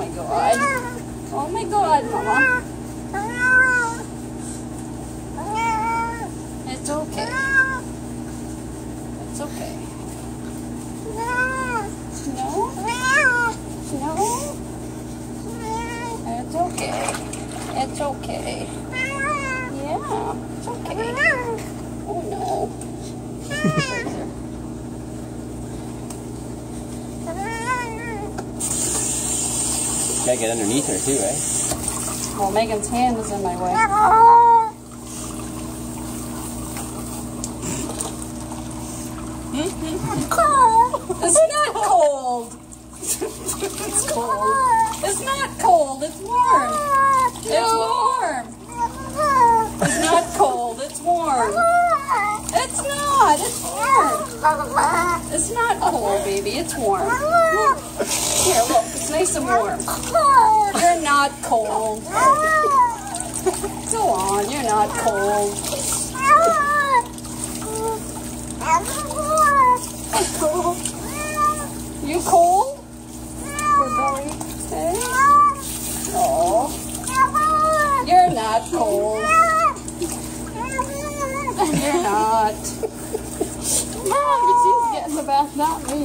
my God. Oh my God, Mama. It's okay. It's okay. No? No? It's okay. It's okay. Yeah, it's okay. Oh no. Gotta get underneath her too, right? Well, Megan's hand is in my way. Cold. It's not cold. It's cold. It's not cold. It's warm. It's warm. It's not cold. It's warm. It's not. It's warm. It's not cold, baby. It's warm. Here, look. It's nice and warm. You're not cold. Go on. You're not cold. You cold? Your belly? Hey? Oh. You're not cold. You're not. Mom, but she's getting the bath, not me.